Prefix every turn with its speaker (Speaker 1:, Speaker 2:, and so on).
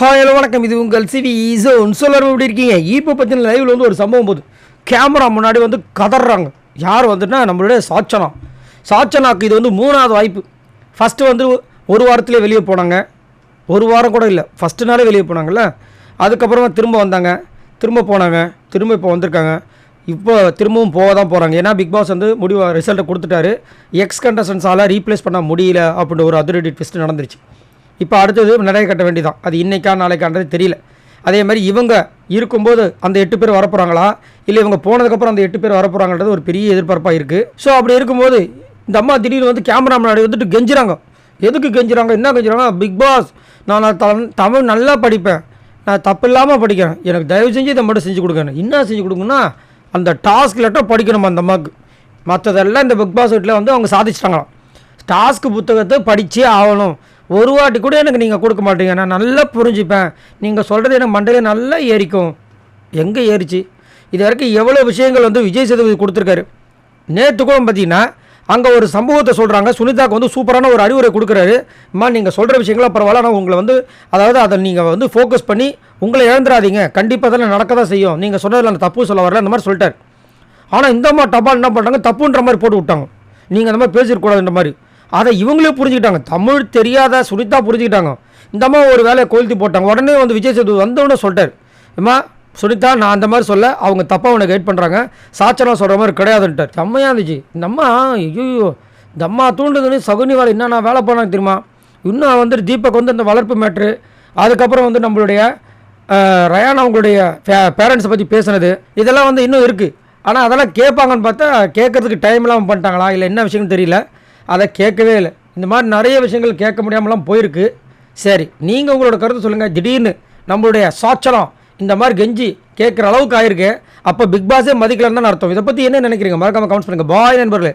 Speaker 1: Hello வணக்கம். இது உங்கள் சிவி ஈஸோன். சொல்லணும் எப்படி இருக்கீங்க? இப்போ பார்த்தீங்கன்னா லைவில் வந்து ஒரு சம்பவம் போகுது. கேமரா முன்னாடி வந்து கதறாங்க. யார் வந்துட்டுனா நம்மளுடைய சாச்சனாக்கு இது வந்து மூணாவது வாய்ப்பு. ஃபஸ்ட்டு வந்து ஒரு வாரத்திலே வெளியே போனாங்க. ஒரு வாரம் கூட இல்லை, ஃபஸ்ட்டு நாளே வெளியே போனாங்கல்ல. அதுக்கப்புறமா திரும்ப வந்தாங்க, திரும்ப போனாங்க, திரும்ப இப்போ வந்திருக்காங்க. இப்போ திரும்பவும் போக தான் போகிறாங்க. ஏன்னா பிக் பாஸ் வந்து முடிவு ரிசல்ட்டை கொடுத்துட்டாரு. எக்ஸ் கண்டஸ்டன்ஸால் ரீப்ளேஸ் பண்ண முடியல அப்படின்ற ஒரு அதிரடி ட்விஸ்ட் நடந்துருச்சு. இப்போ அடுத்தது நிறைய கட்ட வேண்டியதான். அது இன்றைக்கா நாளைக்கான்றது தெரியல. அதே மாதிரி இவங்க இருக்கும்போது அந்த 8 பேர் வரப்போகிறாங்களா, இல்லை இவங்க போனதுக்கப்புறம் அந்த 8 பேர் வரப்போகிறாங்கன்றது ஒரு பெரிய எதிர்பார்ப்பாக இருக்குது. ஸோ அப்படி இருக்கும்போது இந்த அம்மா திடீர்னு வந்து கேமரா முன்னாடி வந்துட்டு கெஞ்சுறாங்க. எதுக்கு கெஞ்சுறாங்க, என்ன கெஞ்சுறாங்க? பிக் பாஸ், நான் தமிழ் நல்லா படிப்பேன், நான் தப்பு இல்லாமல் படிக்கிறேன், எனக்கு தயவு செஞ்சு இதை மட்டும் செஞ்சு கொடுங்க. என்ன செஞ்சு கொடுங்கன்னா அந்த டாஸ்க் லெட்டர் படிக்கணுமா அந்த அம்மாவுக்கு. மற்றதெல்லாம் இந்த பிக் பாஸ் வீட்டில் வந்து அவங்க சாதிச்சிட்டாங்களாம். டாஸ்க்கு புத்தகத்தை படித்தே ஆகணும். ஒரு வாட்டி கூட எனக்கு நீங்கள் கொடுக்க மாட்டீங்க, நான் நல்லா புரிஞ்சுப்பேன், நீங்கள் சொல்கிறது எனக்கு மண்டையில் நல்லா ஏறிக்கும். எங்கே ஏறிச்சு? இது வரைக்கும் எவ்வளோ விஷயங்கள் வந்து விஜய் சேதுபதி கொடுத்துருக்காரு. நேற்று கூட பார்த்தீங்கன்னா அங்கே ஒரு சம்பவத்தை சொல்கிறாங்க. சுனிதாவுக்கு வந்து சூப்பரான ஒரு அறிவுரை கொடுக்குறாரு. அம்மா நீங்கள் சொல்கிற விஷயங்களாம் பரவாயில்ல, ஆனால் உங்களை வந்து அதாவது அதை நீங்கள் வந்து ஃபோக்கஸ் பண்ணி உங்களை இழந்துடாதீங்க, கண்டிப்பாக அதெல்லாம் நடக்க தான் செய்யும், நீங்கள் சொன்னதில் அந்த தப்பு சொல்ல வரல, அந்த மாதிரி சொல்லிட்டார். ஆனால் இந்த அம்மா டபால் என்ன பண்ணுறாங்க, தப்புன்ற மாதிரி போட்டு விட்டாங்க. நீங்கள் அந்த மாதிரி பேசிடக்கூடாதுன்ற மாதிரி. அதை இவங்களே புரிஞ்சுக்கிட்டாங்க. தமிழ் தெரியாத சுனிதா புரிஞ்சுக்கிட்டாங்க. இந்த அம்மா ஒரு வேலையை கொளுத்தி போட்டாங்க. உடனே வந்து விஜய் சேதுபதி வந்தவுடனே சொல்லிட்டார், அம்மா சுனிதா நான் அந்த மாதிரி சொல்ல, அவங்க தப்பாக உனக்கு கைட் பண்ணுறாங்க, சாச்சனா சொல்கிற மாதிரி கிடையாதுன்ட்டார். செம்மையாக இருந்துச்சு. இந்த அம்மா ஐயோ இந்த அம்மா தூண்டுதுன்னு சகுனி வேலை என்னென்ன வேலை பண்ணாங்க தெரியுமா? இன்னும் வந்துட்டு தீபக் வந்து அந்த வளர்ப்பு மேட்ரு, அதுக்கப்புறம் வந்து நம்மளுடைய ரயான் அவங்களுடைய பேரண்ட்ஸை பற்றி பேசுனது, இதெல்லாம் வந்து இன்னும் இருக்குது. ஆனால் அதெல்லாம் கேட்பாங்கன்னு பார்த்தா கேட்கறதுக்கு டைம் இல்லாமல் பண்ணிட்டாங்களா, இல்லை என்ன விஷயம்னு தெரியல. அதை கேட்கவே இல்லை. இந்த மாதிரி நிறைய விஷயங்கள் கேட்க முடியாமலாம் போயிருக்கு. சரி, நீங்கள் உங்களோட கருத்து சொல்லுங்கள். திடீர்னு நம்மளுடைய சாச்சனம் இந்த மாதிரி கெஞ்சி கேட்குற அளவுக்கு ஆயிருக்கு. அப்போ பிக் பாஸே மதிக்கலன்னு தான் அர்த்தம். இதை பற்றி என்ன நினைக்கிறீங்க? மறக்காமல் கமெண்ட்ஸ் பண்ணுங்கள். பாய் நண்பர்களே.